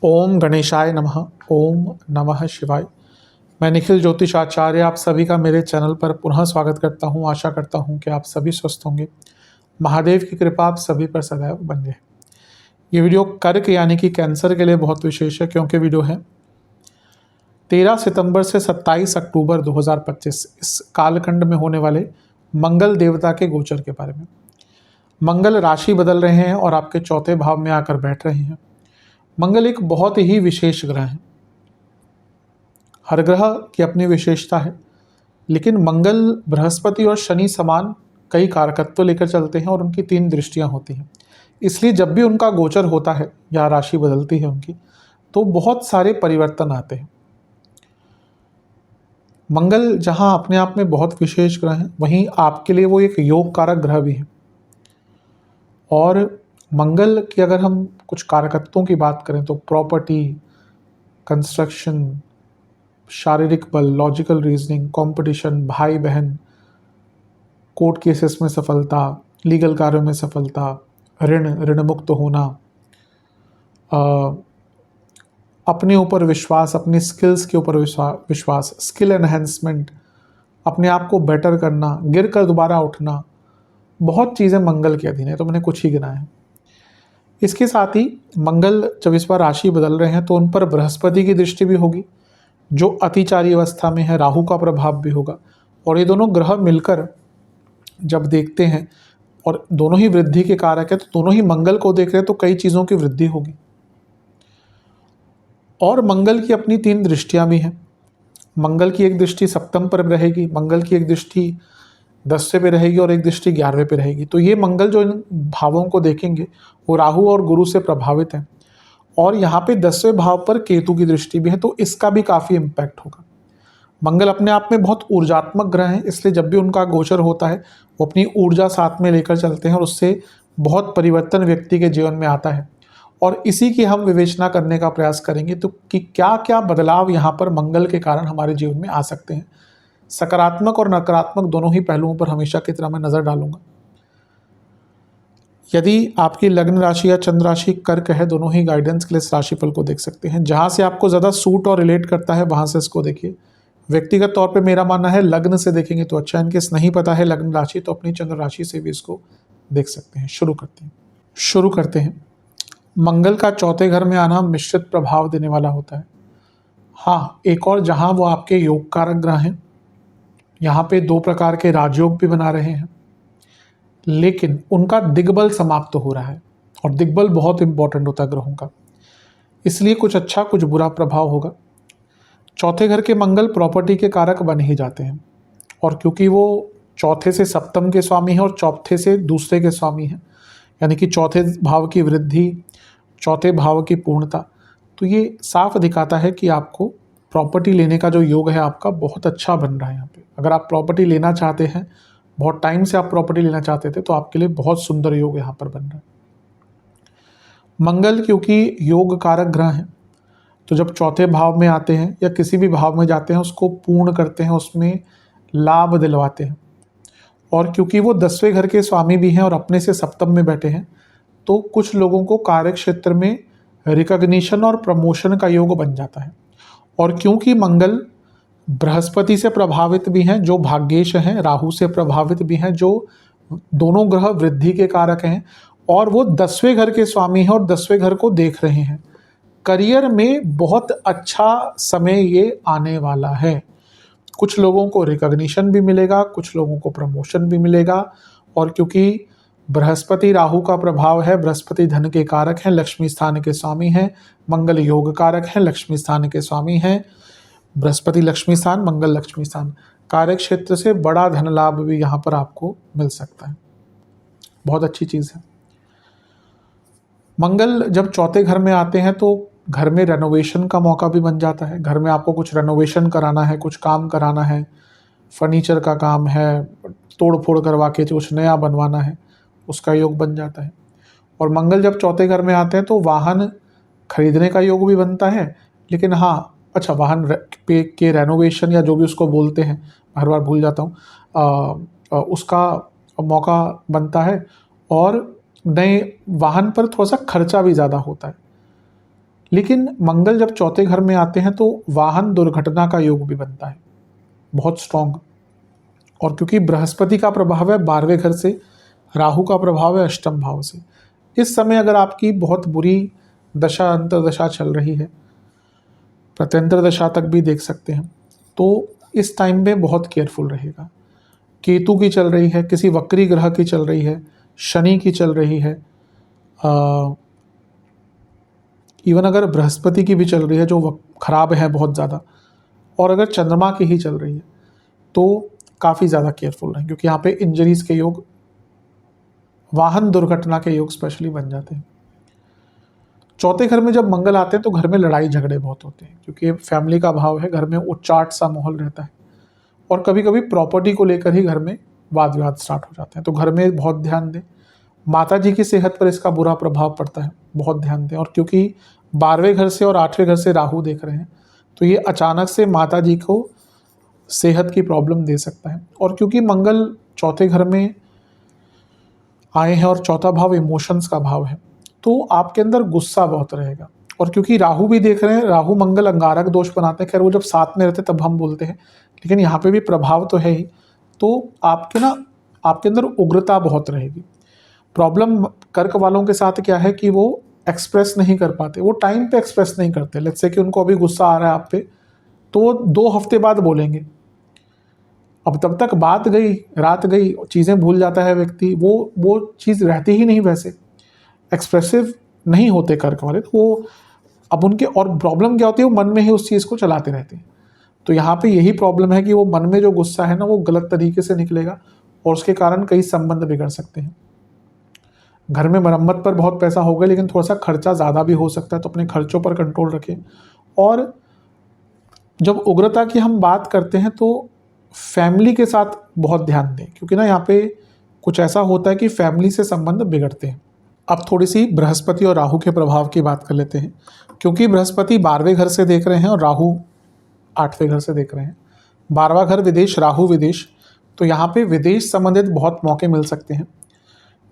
ओम गणेशाय नमः। ओम नमः शिवाय। मैं निखिल ज्योतिष आचार्य आप सभी का मेरे चैनल पर पुनः स्वागत करता हूं। आशा करता हूं कि आप सभी स्वस्थ होंगे। महादेव की कृपा आप सभी पर सदैव बनी रहे। ये वीडियो कर्क यानी कि कैंसर के लिए बहुत विशेष है, क्योंकि वीडियो है 13 सितंबर से 27 अक्टूबर 2025 इस कालखंड में होने वाले मंगल देवता के गोचर के बारे में। मंगल राशि बदल रहे हैं और आपके चौथे भाव में आकर बैठ रहे हैं। मंगल एक बहुत ही विशेष ग्रह है। हर ग्रह की अपनी विशेषता है, लेकिन मंगल बृहस्पति और शनि समान कई कारकत्व लेकर चलते हैं और उनकी 3 दृष्टियां होती हैं। इसलिए जब भी उनका गोचर होता है या राशि बदलती है उनकी, तो बहुत सारे परिवर्तन आते हैं। मंगल जहां अपने आप में बहुत विशेष ग्रह है, वहीं आपके लिए वो एक योग कारक ग्रह भी है। और मंगल की अगर हम कुछ कारकत्वों की बात करें तो प्रॉपर्टी, कंस्ट्रक्शन, शारीरिक बल, लॉजिकल रीजनिंग, कंपटीशन, भाई बहन, कोर्ट केसेस में सफलता, लीगल कार्यों में सफलता, ऋण मुक्त होना, अपने ऊपर विश्वास, अपनी स्किल्स के ऊपर विश्वास, स्किल एनहेंसमेंट, अपने आप को बेटर करना, गिर कर दोबारा उठना, बहुत चीज़ें मंगल के अधीन है। तो मैंने कुछ ही गिना है। इसके साथ ही मंगल जब इस बार राशि बदल रहे हैं तो उन पर बृहस्पति की दृष्टि भी होगी, जो अतिचारी अवस्था में है। राहु का प्रभाव भी होगा। और ये दोनों ग्रह मिलकर जब देखते हैं, और दोनों ही वृद्धि के कारक है, तो दोनों ही मंगल को देख रहे हैं, तो कई चीज़ों की वृद्धि होगी। और मंगल की अपनी 3 दृष्टियां भी हैं। मंगल की एक दृष्टि सप्तम पर रहेगी, मंगल की एक दृष्टि 10वें पे रहेगी और एक दृष्टि 11वें पे रहेगी। तो ये मंगल जो इन भावों को देखेंगे वो राहु और गुरु से प्रभावित है। और यहाँ पे 10वें भाव पर केतु की दृष्टि भी है, तो इसका भी काफ़ी इम्पैक्ट होगा। मंगल अपने आप में बहुत ऊर्जात्मक ग्रह है, इसलिए जब भी उनका गोचर होता है वो अपनी ऊर्जा साथ में लेकर चलते हैं और उससे बहुत परिवर्तन व्यक्ति के जीवन में आता है। और इसी की हम विवेचना करने का प्रयास करेंगे तो कि क्या क्या बदलाव यहाँ पर मंगल के कारण हमारे जीवन में आ सकते हैं। सकारात्मक और नकारात्मक दोनों ही पहलुओं पर हमेशा की तरह मैं नज़र डालूंगा। यदि आपकी लग्न राशि या चंद्र राशि कर्क है, दोनों ही गाइडेंस के लिए इस राशिफल को देख सकते हैं। जहाँ से आपको ज़्यादा सूट और रिलेट करता है वहाँ से इसको देखिए। व्यक्तिगत तौर पे मेरा मानना है लग्न से देखेंगे तो अच्छा। इनकेस नहीं पता है लग्न राशि, तो अपनी चंद्र राशि से भी इसको देख सकते हैं। शुरू करते हैं। मंगल का चौथे घर में आना मिश्रित प्रभाव देने वाला होता है। हाँ, एक और जहाँ वो आपके योग कारक ग्रह हैं, यहाँ पे 2 प्रकार के राजयोग भी बना रहे हैं, लेकिन उनका दिग्बल समाप्त हो रहा है। और दिग्बल बहुत इंपॉर्टेंट होता है ग्रहों का, इसलिए कुछ अच्छा कुछ बुरा प्रभाव होगा। चौथे घर के मंगल प्रॉपर्टी के कारक बन ही जाते हैं, और क्योंकि वो चौथे से सप्तम के स्वामी हैं और चौथे से दूसरे के स्वामी हैं, यानी कि चौथे भाव की वृद्धि, चौथे भाव की पूर्णता, तो ये साफ दिखाता है कि आपको प्रॉपर्टी लेने का जो योग है आपका बहुत अच्छा बन रहा है। यहाँ पे अगर आप प्रॉपर्टी लेना चाहते हैं, बहुत टाइम से आप प्रॉपर्टी लेना चाहते थे, तो आपके लिए बहुत सुंदर योग यहाँ पर बन रहा है। मंगल क्योंकि योग कारक ग्रह हैं, तो जब चौथे भाव में आते हैं या किसी भी भाव में जाते हैं, उसको पूर्ण करते हैं, उसमें लाभ दिलवाते हैं। और क्योंकि वो 10वें घर के स्वामी भी हैं और अपने से सप्तम में बैठे हैं, तो कुछ लोगों को कार्य क्षेत्र में रिकॉग्निशन और प्रमोशन का योग बन जाता है। और क्योंकि मंगल बृहस्पति से प्रभावित भी हैं, जो भाग्येश हैं, राहु से प्रभावित भी हैं, जो दोनों ग्रह वृद्धि के कारक हैं, और वो 10वें घर के स्वामी हैं और 10वें घर को देख रहे हैं, करियर में बहुत अच्छा समय ये आने वाला है। कुछ लोगों को रिकॉग्निशन भी मिलेगा, कुछ लोगों को प्रमोशन भी मिलेगा। और क्योंकि बृहस्पति राहु का प्रभाव है, बृहस्पति धन के कारक हैं, लक्ष्मी स्थान के स्वामी हैं, मंगल योग कारक हैं, लक्ष्मी स्थान के स्वामी हैं। बृहस्पति लक्ष्मी स्थान, मंगल लक्ष्मी स्थान, कार्य क्षेत्र से बड़ा धन लाभ भी यहाँ पर आपको मिल सकता है। बहुत अच्छी चीज़ है। मंगल जब चौथे घर में आते हैं तो घर में रेनोवेशन का मौका भी बन जाता है। घर में आपको कुछ रेनोवेशन कराना है, कुछ काम कराना है, फर्नीचर का काम है, तोड़ फोड़ करवा के कुछ नया बनवाना है, उसका योग बन जाता है। और मंगल जब चौथे घर में आते हैं तो वाहन खरीदने का योग भी बनता है। लेकिन हाँ, अच्छा, वाहन पे के रेनोवेशन या जो भी उसको बोलते हैं, हर बार भूल जाता हूँ, उसका मौका बनता है। और नए वाहन पर थोड़ा सा खर्चा भी ज़्यादा होता है। लेकिन मंगल जब चौथे घर में आते हैं तो वाहन दुर्घटना का योग भी बनता है, बहुत स्ट्रॉन्ग। और क्योंकि बृहस्पति का प्रभाव है 12वें घर से, राहु का प्रभाव है अष्टम भाव से, इस समय अगर आपकी बहुत बुरी दशा अंतर्दशा चल रही है, प्रत्यंतर दशा तक भी देख सकते हैं, तो इस टाइम में बहुत केयरफुल रहेगा। केतु की चल रही है, किसी वक्री ग्रह की चल रही है, शनि की चल रही है, इवन अगर बृहस्पति की भी चल रही है जो खराब है बहुत ज़्यादा, और अगर चंद्रमा की ही चल रही है तो काफ़ी ज़्यादा केयरफुल रहें, क्योंकि यहाँ पे इंजरीज के योग, वाहन दुर्घटना के योग स्पेशली बन जाते हैं। चौथे घर में जब मंगल आते हैं तो घर में लड़ाई झगड़े बहुत होते हैं, क्योंकि फैमिली का भाव है, घर में उच्चाट सा माहौल रहता है, और कभी कभी प्रॉपर्टी को लेकर ही घर में वाद विवाद स्टार्ट हो जाते हैं। तो घर में बहुत ध्यान दें। माता जी की सेहत पर इसका बुरा प्रभाव पड़ता है, बहुत ध्यान दें। और क्योंकि 12वें घर से और 8वें घर से राहु देख रहे हैं, तो ये अचानक से माता जी को सेहत की प्रॉब्लम दे सकता है। और क्योंकि मंगल चौथे घर में आए हैं और चौथा भाव इमोशंस का भाव है, तो आपके अंदर गुस्सा बहुत रहेगा। और क्योंकि राहु भी देख रहे हैं, राहु मंगल अंगारक दोष बनाते हैं, खैर वो जब साथ में रहते तब हम बोलते हैं, लेकिन यहाँ पे भी प्रभाव तो है ही। तो आपके अंदर उग्रता बहुत रहेगी। प्रॉब्लम कर्क वालों के साथ क्या है कि वो एक्सप्रेस नहीं कर पाते, वो टाइम पे एक्सप्रेस नहीं करते। लेट्स से कि उनको अभी गुस्सा आ रहा है आप पे, तो 2 हफ्ते बाद बोलेंगे। अब तब तक बात गई, रात गई, चीज़ें भूल जाता है व्यक्ति, वो चीज़ रहती ही नहीं, वैसे एक्सप्रेसिव नहीं होते कर्क वाले। तो वो अब उनके, और प्रॉब्लम क्या होती है, वो मन में ही उस चीज़ को चलाते रहते हैं। तो यहाँ पे यही प्रॉब्लम है कि वो मन में जो गुस्सा है ना, वो गलत तरीके से निकलेगा और उसके कारण कई संबंध बिगड़ सकते हैं। घर में मरम्मत पर बहुत पैसा होगा, लेकिन थोड़ा सा खर्चा ज़्यादा भी हो सकता है, तो अपने खर्चों पर कंट्रोल रखें। और जब उग्रता की हम बात करते हैं तो फैमिली के साथ बहुत ध्यान दें, क्योंकि ना यहाँ पे कुछ ऐसा होता है कि फैमिली से संबंध बिगड़ते हैं। अब थोड़ी सी बृहस्पति और राहु के प्रभाव की बात कर लेते हैं। क्योंकि बृहस्पति 12वें घर से देख रहे हैं और राहु 8वें घर से देख रहे हैं, 12वां घर विदेश, राहु विदेश, तो यहाँ पे विदेश संबंधित बहुत मौके मिल सकते हैं।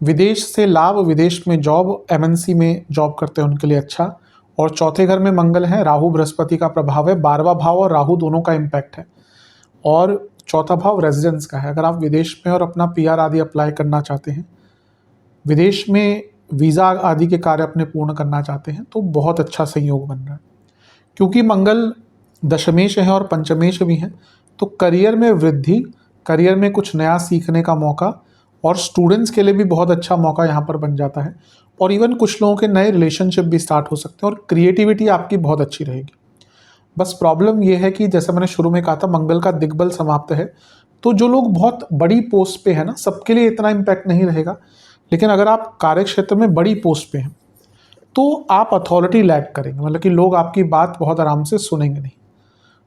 विदेश से लाभ, विदेश में जॉब, एमएनसी में जॉब करते हैं उनके लिए अच्छा। और चौथे घर में मंगल है, राहु बृहस्पति का प्रभाव है, 12वां भाव और राहु दोनों का इम्पैक्ट है। और चौथा भाव रेजिडेंस का है। अगर आप विदेश में और अपना पीआर आदि अप्लाई करना चाहते हैं, विदेश में वीज़ा आदि के कार्य अपने पूर्ण करना चाहते हैं, तो बहुत अच्छा संयोग बन रहा है। क्योंकि मंगल दशमेश है और पंचमेश भी है, तो करियर में वृद्धि, करियर में कुछ नया सीखने का मौका, और स्टूडेंट्स के लिए भी बहुत अच्छा मौका यहाँ पर बन जाता है। और इवन कुछ लोगों के नए रिलेशनशिप भी स्टार्ट हो सकते हैं, और क्रिएटिविटी आपकी बहुत अच्छी रहेगी। बस प्रॉब्लम यह है कि जैसे मैंने शुरू में कहा था, मंगल का दिग्बल समाप्त है, तो जो लोग बहुत बड़ी पोस्ट पे है ना, सबके लिए इतना इम्पैक्ट नहीं रहेगा। लेकिन अगर आप कार्य क्षेत्र में बड़ी पोस्ट पे हैं, तो आप अथॉरिटी लैक करेंगे, मतलब कि लोग आपकी बात बहुत आराम से सुनेंगे नहीं।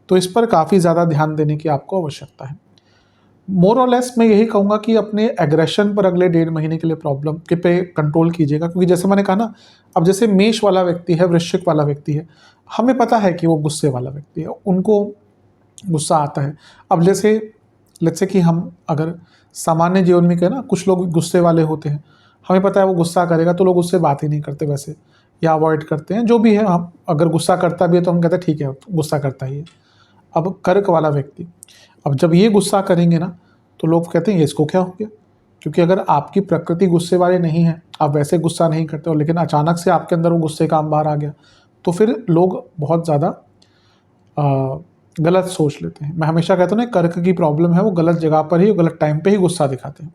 तो इस पर काफ़ी ज़्यादा ध्यान देने की आपको आवश्यकता है। मोर और लेस मैं यही कहूँगा कि अपने एग्रेशन पर अगले 1.5 महीने के लिए प्रॉब्लम के पे कंट्रोल कीजिएगा। क्योंकि जैसे मैंने कहा ना, अब जैसे मेष वाला व्यक्ति है, वृश्चिक वाला व्यक्ति है, हमें पता है कि वो गुस्से वाला व्यक्ति है, उनको गुस्सा आता है। अब जैसे लेट्स से कि हम अगर सामान्य जीवन में कहें ना, कुछ लोग गुस्से वाले होते हैं, हमें पता है वो गुस्सा करेगा, तो लोग उससे बात ही नहीं करते वैसे, या अवॉइड करते हैं, जो भी है। हम अगर गुस्सा करता भी है तो हम कहते हैं ठीक है, गुस्सा करता ही है। अब कर्क वाला व्यक्ति, अब जब ये गुस्सा करेंगे ना, तो लोग कहते हैं ये इसको क्या हो गया। क्योंकि अगर आपकी प्रकृति गुस्से वाली नहीं है, आप वैसे गुस्सा नहीं करते हो, लेकिन अचानक से आपके अंदर वो गुस्से का अंबार आ गया, तो फिर लोग बहुत ज़्यादा गलत सोच लेते हैं। मैं हमेशा कहता हूँ ना, कर्क की प्रॉब्लम है, वो गलत जगह पर ही, गलत टाइम पे ही गुस्सा दिखाते हैं।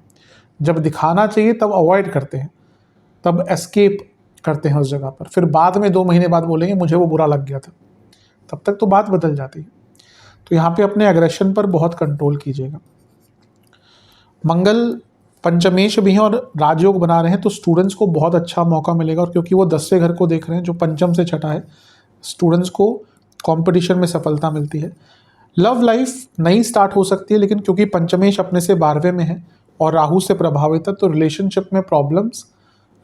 जब दिखाना चाहिए तब अवॉइड करते हैं, तब एस्केप करते हैं उस जगह पर। फिर बाद में 2 महीने बाद बोलेंगे मुझे वो बुरा लग गया था, तब तक तो बात बदल जाती है। तो यहाँ पे अपने एग्रेशन पर बहुत कंट्रोल कीजिएगा। मंगल पंचमेश भी हैं और राजयोग बना रहे हैं, तो स्टूडेंट्स को बहुत अच्छा मौका मिलेगा। और क्योंकि वो 10वें घर को देख रहे हैं, जो पंचम से छठा है, स्टूडेंट्स को कंपटीशन में सफलता मिलती है। लव लाइफ नई स्टार्ट हो सकती है, लेकिन क्योंकि पंचमेश अपने से 12वें में है और राहु से प्रभावित है, तो रिलेशनशिप में प्रॉब्लम्स,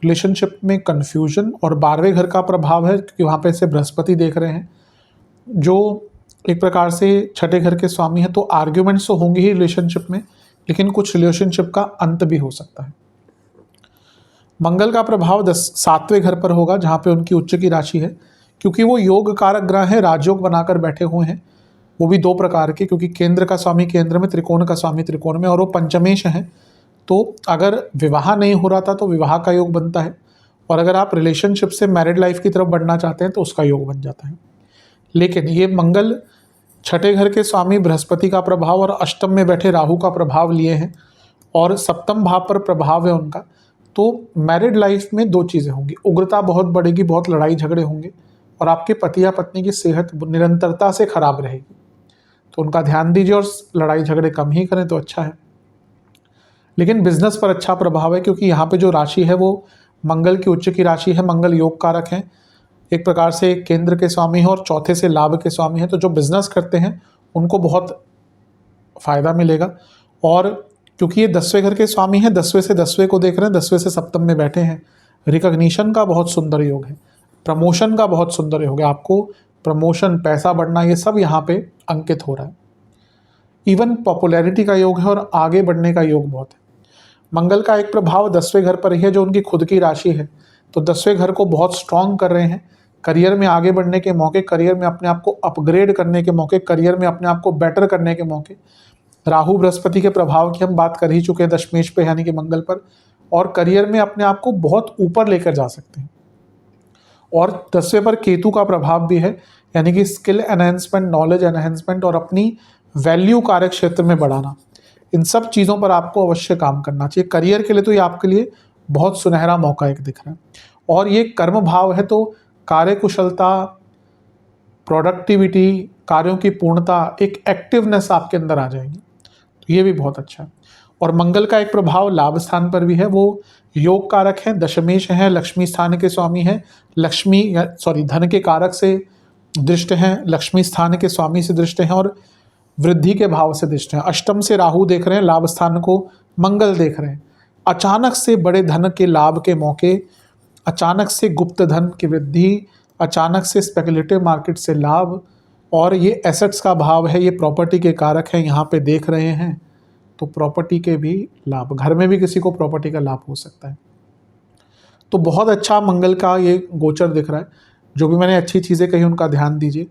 रिलेशनशिप में कन्फ्यूजन, और 12वें घर का प्रभाव है क्योंकि वहाँ पे से बृहस्पति देख रहे हैं, जो एक प्रकार से छठे घर के स्वामी हैं। तो आर्ग्यूमेंट्स तो होंगे ही रिलेशनशिप में, लेकिन कुछ रिलेशनशिप का अंत भी हो सकता है। मंगल का प्रभाव 7वें घर पर होगा जहाँ पे उनकी उच्च की राशि है, क्योंकि वो योग कारक ग्रह है, राजयोग बनाकर बैठे हुए हैं, वो भी 2 प्रकार के, क्योंकि केंद्र का स्वामी केंद्र में, त्रिकोण का स्वामी त्रिकोण में, और वो पंचमेश हैं। तो अगर विवाह नहीं हो रहा था तो विवाह का योग बनता है, और अगर आप रिलेशनशिप से मैरिड लाइफ की तरफ बढ़ना चाहते हैं तो उसका योग बन जाता है। लेकिन ये मंगल 6ठे घर के स्वामी बृहस्पति का प्रभाव और अष्टम में बैठे राहु का प्रभाव लिए हैं, और सप्तम भाव पर प्रभाव है उनका। तो मैरिड लाइफ में 2 चीज़ें होंगी, उग्रता बहुत बढ़ेगी, बहुत लड़ाई झगड़े होंगे, और आपके पति या पत्नी की सेहत निरंतरता से खराब रहेगी। तो उनका ध्यान दीजिए और लड़ाई झगड़े कम ही करें तो अच्छा है। लेकिन बिजनेस पर अच्छा प्रभाव है, क्योंकि यहाँ पे जो राशि है वो मंगल की उच्च की राशि है। मंगल योग कारक हैं, एक प्रकार से केंद्र के स्वामी हैं और चौथे से लाभ के स्वामी हैं। तो जो बिजनेस करते हैं उनको बहुत फायदा मिलेगा। और क्योंकि ये 10वें घर के स्वामी हैं, 10वें से 10वें को देख रहे हैं, 10वें से सप्तम में बैठे हैं, रिकॉग्निशन का बहुत सुंदर योग है, प्रमोशन का बहुत सुंदर योग है। आपको प्रमोशन, पैसा बढ़ना, ये सब यहाँ पे अंकित हो रहा है। इवन पॉपुलैरिटी का योग है और आगे बढ़ने का योग बहुत है। मंगल का एक प्रभाव 10वें घर पर ही है, जो उनकी खुद की राशि है। तो 10वें घर को बहुत स्ट्रांग कर रहे हैं। करियर में आगे बढ़ने के मौके, करियर में अपने आप को अपग्रेड करने के मौके, करियर में अपने आप को बेटर करने के मौके। राहु बृहस्पति के प्रभाव की हम बात कर ही चुके हैं दशमेश पे, यानी कि मंगल पर, और करियर में अपने आप को बहुत ऊपर लेकर जा सकते हैं। और 10वें पर केतु का प्रभाव भी है, यानी कि स्किल एनहेंसमेंट, नॉलेज एनहेंसमेंट और अपनी वैल्यू कार्य क्षेत्र में बढ़ाना। इन सब चीज़ों पर आपको अवश्य काम करना चाहिए। करियर के लिए तो ये आपके लिए बहुत सुनहरा मौका एक दिख रहा है। और ये कर्म भाव है, तो कार्यकुशलता, प्रोडक्टिविटी, कार्यों की पूर्णता, एक एक्टिवनेस आपके अंदर आ जाएगी। तो ये भी बहुत अच्छा है। और मंगल का एक प्रभाव लाभ स्थान पर भी है, वो योग कारक हैं, दशमेश हैं, लक्ष्मी स्थान के स्वामी हैं, धन के कारक से दृष्ट हैं, लक्ष्मी स्थान के स्वामी से दृष्ट हैं, और वृद्धि के भाव से दृष्ट हैं। अष्टम से राहु देख रहे हैं, लाभ स्थान को मंगल देख रहे हैं। अचानक से बड़े धन के लाभ के मौके, अचानक से गुप्त धन की वृद्धि, अचानक से स्पेकुलेटिव मार्केट से लाभ, और ये एसेट्स का भाव है, ये प्रॉपर्टी के कारक हैं, यहाँ पे देख रहे हैं। तो प्रॉपर्टी के भी लाभ, घर में भी किसी को प्रॉपर्टी का लाभ हो सकता है। तो बहुत अच्छा मंगल का ये गोचर दिख रहा है। जो भी मैंने अच्छी चीज़ें कही उनका ध्यान दीजिए।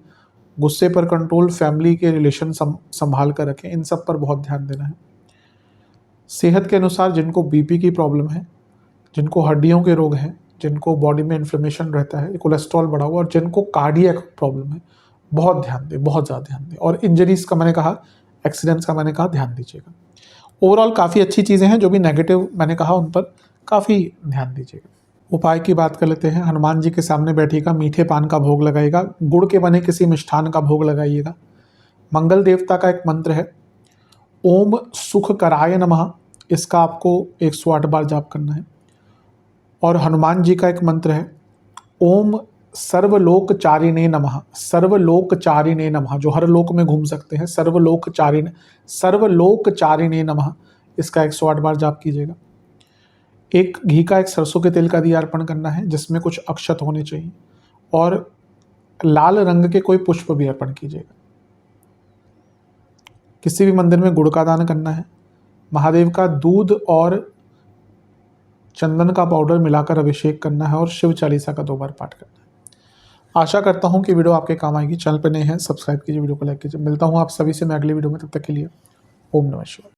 गुस्से पर कंट्रोल, फैमिली के रिलेशन संभाल कर रखें, इन सब पर बहुत ध्यान देना है। सेहत के अनुसार जिनको बीपी की प्रॉब्लम है, जिनको हड्डियों के रोग हैं, जिनको बॉडी में इन्फ्लेमेशन रहता है, कोलेस्ट्रॉल बढ़ा हुआ, और जिनको कार्डियक प्रॉब्लम है, बहुत ध्यान दें, बहुत ज़्यादा ध्यान दें। और इंजरीज का मैंने कहा, एक्सीडेंट्स का मैंने कहा, ध्यान दीजिएगा। ओवरऑल काफ़ी अच्छी चीज़ें हैं। जो भी नेगेटिव मैंने कहा उन पर काफ़ी ध्यान दीजिएगा। उपाय की बात कर लेते हैं। हनुमान जी के सामने बैठिएगा, मीठे पान का भोग लगाइएगा, गुड़ के बने किसी मिष्ठान का भोग लगाइएगा। मंगल देवता का एक मंत्र है, ओम सुख कराय नमः, इसका आपको 108 बार जाप करना है। और हनुमान जी का एक मंत्र है, ओम सर्वलोकचारिणे नमः, सर्वलोकचारिणे नमः, जो हर लोक में घूम सकते हैं, सर्वलोकचारिणे नमः, इसका 108 बार जाप कीजिएगा। एक घी का, एक सरसों के तेल का दिया अर्पण करना है, जिसमें कुछ अक्षत होने चाहिए, और लाल रंग के कोई पुष्प भी अर्पण कीजिएगा। किसी भी मंदिर में गुड़ का दान करना है। महादेव का दूध और चंदन का पाउडर मिलाकर अभिषेक करना है, और शिव चालीसा का 2 बार पाठ करना है। आशा करता हूं कि वीडियो आपके काम आएगी। चैनल पर नए हैं, सब्सक्राइब कीजिए, वीडियो को लाइक कीजिए। मिलता हूं आप सभी से मैं अगली वीडियो में, तब तक के लिए ओम नमः शिवाय।